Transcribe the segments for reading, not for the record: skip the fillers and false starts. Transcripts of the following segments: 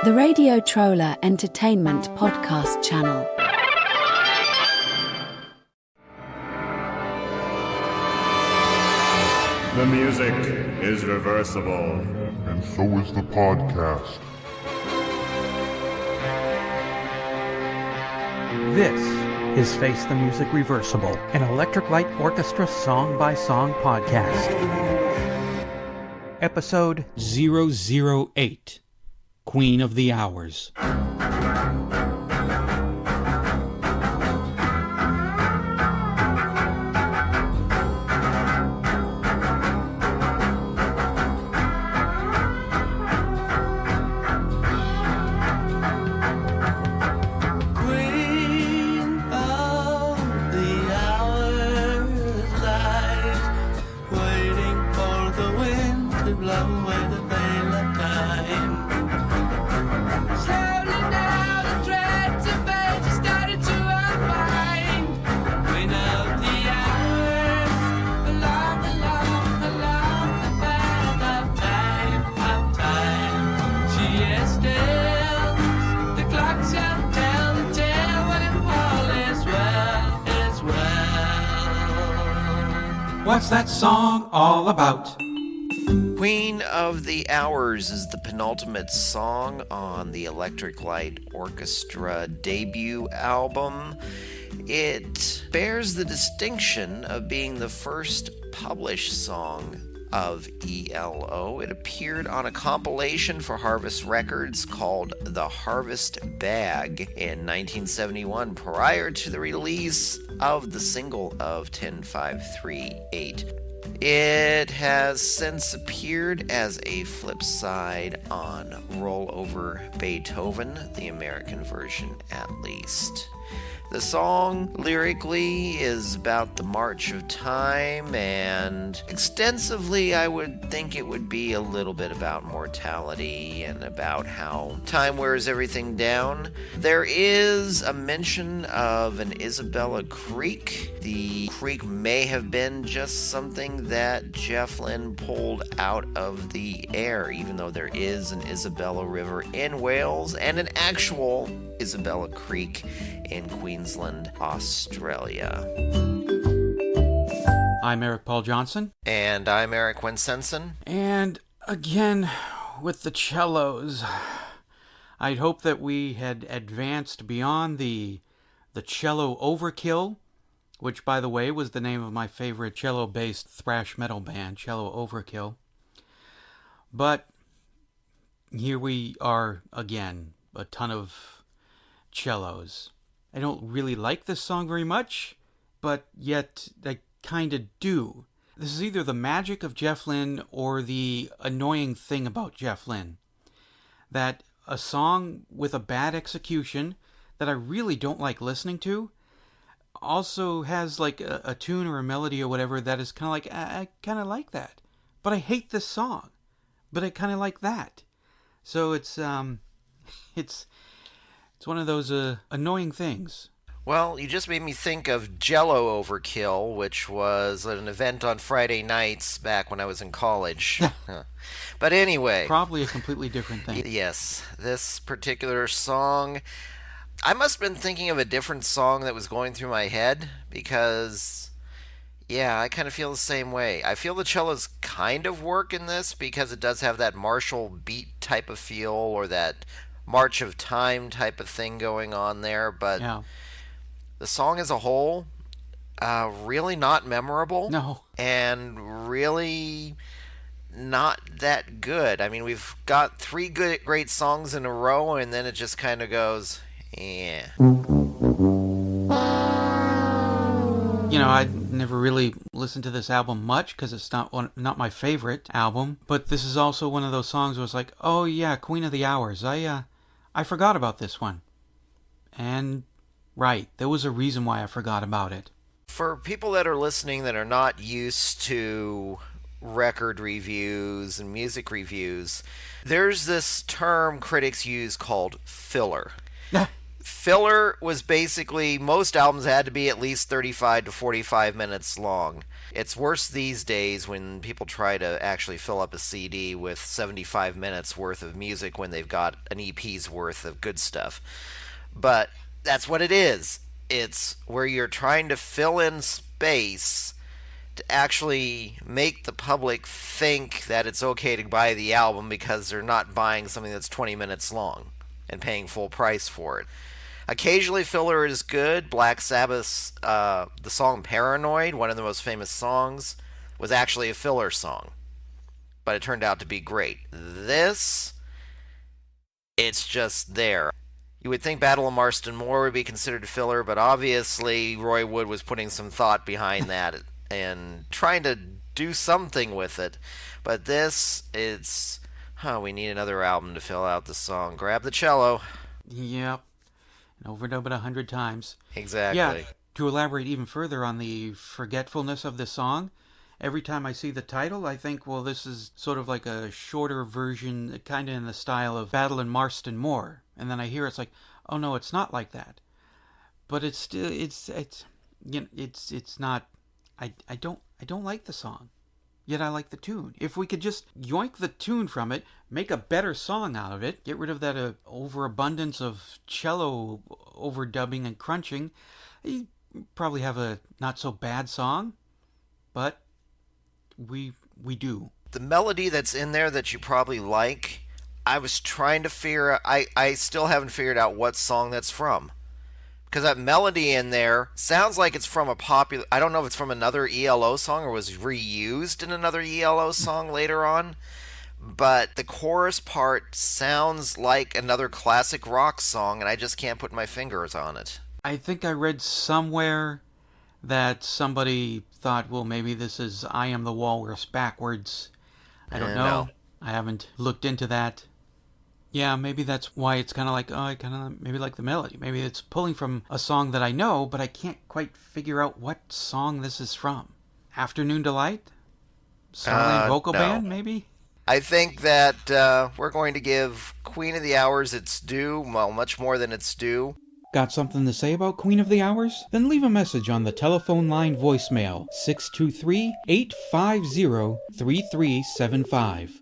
the Radio Troller Entertainment Podcast Channel. The music is reversible. And so is the podcast. This is Face the Music Reversible, an Electric Light Orchestra song-by-song podcast. Episode 008, Queen of the Hours. What's that song all about? Queen of the Hours is the penultimate song on the Electric Light Orchestra debut album. It bears the distinction of being the first published song of E.L.O. It appeared on a compilation for Harvest Records called The Harvest Bag in 1971, prior to the release of the single of 10538. It has since appeared as a flip side on Roll Over Beethoven, the American version at least. The song lyrically is about the march of time, and extensively I would think it would be a little bit about mortality and about how time wears everything down. There is a mention of an Isabella Creek. The creek may have been just something that Jeff Lynne pulled out of the air, even though there is an Isabella River in Wales and an actual Isabella Creek in Queensland, Australia. I'm Eric Paul Johnson. And I'm Eric Winsenson. And again, with the cellos, I'd hope that we had advanced beyond the cello overkill, which, by the way, was the name of my favorite cello-based thrash metal band, Cello Overkill. But here we are again, a ton of cellos. I don't really like this song very much, but yet I kind of do. This is either the magic of Jeff Lynne or the annoying thing about Jeff Lynne. That a song with a bad execution that I really don't like listening to also has like a tune or a melody or whatever that is kind of like, I kind of like that. But I hate this song. But I kind of like that. So it's one of those annoying things. Well, you just made me think of Jello Overkill, which was an event on Friday nights back when I was in college. But anyway. Probably a completely different thing. Yes, this particular song, I must have been thinking of a different song that was going through my head, because, yeah, I kind of feel the same way. I feel the cellos kind of work in this because it does have that martial beat type of feel, or that March of Time type of thing going on there, but yeah. The song as a whole, really not memorable. No. And really not that good. I mean, we've got three great songs in a row, and then it just kind of goes, yeah. You know, I never really listened to this album much because it's not my favorite album, but this is also one of those songs where it's like, oh yeah, Queen of the Hours. I forgot about this one. And right, there was a reason why I forgot about it. For people that are listening that are not used to record reviews and music reviews, there's this term critics use called filler. Filler was basically, most albums had to be at least 35 to 45 minutes long. It's worse these days when people try to actually fill up a CD with 75 minutes worth of music when they've got an EP's worth of good stuff. But that's what it is. It's where you're trying to fill in space to actually make the public think that it's okay to buy the album because they're not buying something that's 20 minutes long and paying full price for it. Occasionally filler is good. Black Sabbath's the song Paranoid, one of the most famous songs, was actually a filler song, but it turned out to be great. This, it's just there. You would think Battle of Marston Moor would be considered filler, but obviously Roy Wood was putting some thought behind that and trying to do something with it. But this, it's, we need another album to fill out the song. Grab the cello. Yep. And overdub it 100 times. Exactly. Yeah, to elaborate even further on the forgetfulness of the song, every time I see the title, I think, well, this is sort of like a shorter version, kind of in the style of Battle in Marston Moor. And then I hear it's like, oh no, it's not like that. But it's still, it's not. I don't like the song, yet I like the tune. If we could just yoink the tune from it, make a better song out of it, get rid of that overabundance of cello overdubbing and crunching, you probably have a not so bad song. But we do. The melody that's in there that you probably like, I was trying to figure out, I still haven't figured out what song that's from. Because that melody in there sounds like it's from a popular, I don't know if it's from another E.L.O. song or was reused in another E.L.O. song later on, but the chorus part sounds like another classic rock song, and I just can't put my fingers on it. I think I read somewhere that somebody thought, well, maybe this is I Am the Walrus backwards. I don't know. No. I haven't looked into that. Yeah, maybe that's why it's kind of like, I kind of maybe like the melody. Maybe it's pulling from a song that I know, but I can't quite figure out what song this is from. Afternoon Delight? Starland Vocal no. Band, maybe? I think that we're going to give Queen of the Hours its due, well, much more than its due. Got something to say about Queen of the Hours? Then leave a message on the telephone line voicemail, 623-850-3375.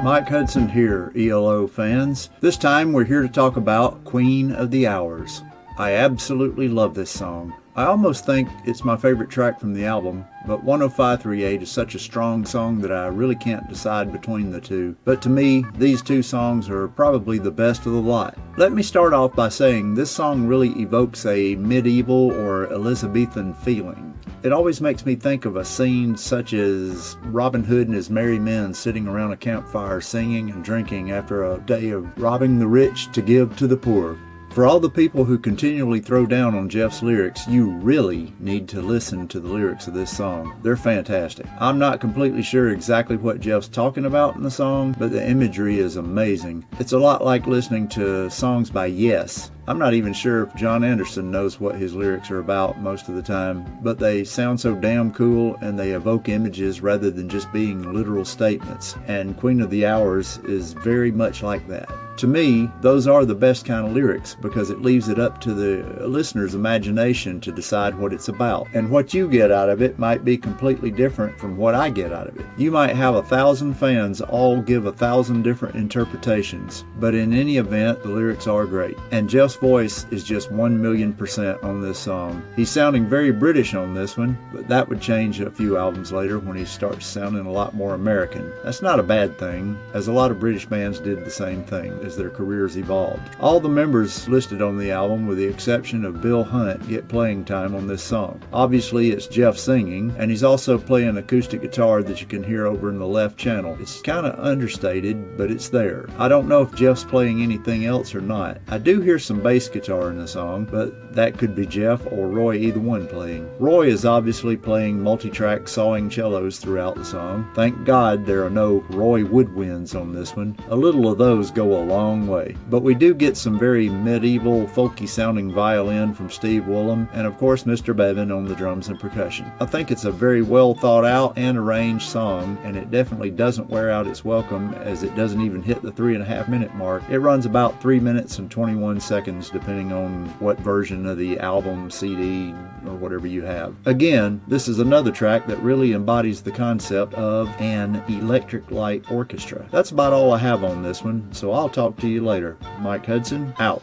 Mike Hudson here, E.L.O. fans. This time we're here to talk about Queen of the Hours. I absolutely love this song. I almost think it's my favorite track from the album, but 10538 is such a strong song that I really can't decide between the two. But to me, these two songs are probably the best of the lot. Let me start off by saying this song really evokes a medieval or Elizabethan feeling. It always makes me think of a scene such as Robin Hood and his merry men sitting around a campfire singing and drinking after a day of robbing the rich to give to the poor. For all the people who continually throw down on Jeff's lyrics, you really need to listen to the lyrics of this song. They're fantastic. I'm not completely sure exactly what Jeff's talking about in the song, but the imagery is amazing. It's a lot like listening to songs by Yes. I'm not even sure if John Anderson knows what his lyrics are about most of the time, but they sound so damn cool and they evoke images rather than just being literal statements, and Queen of the Hours is very much like that. To me, those are the best kind of lyrics because it leaves it up to the listener's imagination to decide what it's about. And what you get out of it might be completely different from what I get out of it. You might have 1,000 fans all give 1,000 different interpretations, but in any event, the lyrics are great. And Jeff's voice is just 1,000,000% on this song. He's sounding very British on this one, but that would change a few albums later when he starts sounding a lot more American. That's not a bad thing, as a lot of British bands did the same thing as their careers evolved. All the members listed on the album, with the exception of Bill Hunt, get playing time on this song. Obviously, it's Jeff singing, and he's also playing acoustic guitar that you can hear over in the left channel. It's kind of understated, but it's there. I don't know if Jeff's playing anything else or not. I do hear some bass guitar in the song, but that could be Jeff or Roy, either one playing. Roy is obviously playing multi-track sawing cellos throughout the song. Thank God there are no Roy woodwinds on this one. A little of those go a long long way. But we do get some very medieval, folky sounding violin from Steve Woolham, and of course Mr. Bevan on the drums and percussion. I think it's a very well thought out and arranged song, and it definitely doesn't wear out its welcome, as it doesn't even hit the 3.5 minute mark. It runs about 3 minutes and 21 seconds depending on what version of the album, CD, or whatever you have. Again, this is another track that really embodies the concept of an electric light orchestra. That's about all I have on this one, so I'll talk to you later. Mike Hudson, out.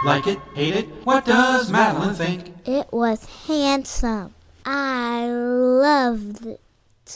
Like it, hate it, what does Madeline think? It was handsome. I loved it.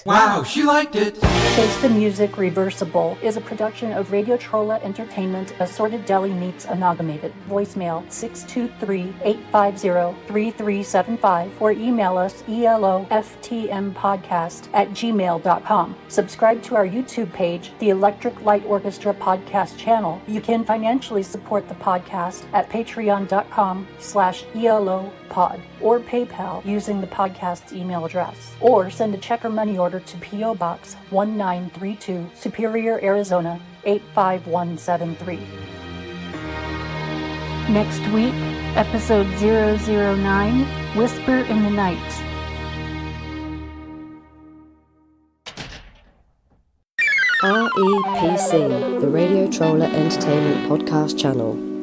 Wow, she liked it. Taste the Music Reversible is a production of Radio Trolla Entertainment, Assorted Deli Meats Amalgamated. Voicemail 623-850-3375 or email us ELOFTMpodcast@gmail.com. Subscribe to our YouTube page, the Electric Light Orchestra Podcast channel. You can financially support the podcast at patreon.com/ELOpod or PayPal using the podcast's email address, or send a check or money order to P.O. Box 1932, Superior, Arizona 85173. Next week, episode 009, Whisper in the Night. REPC, the Radio Trolla Entertainment Podcast channel.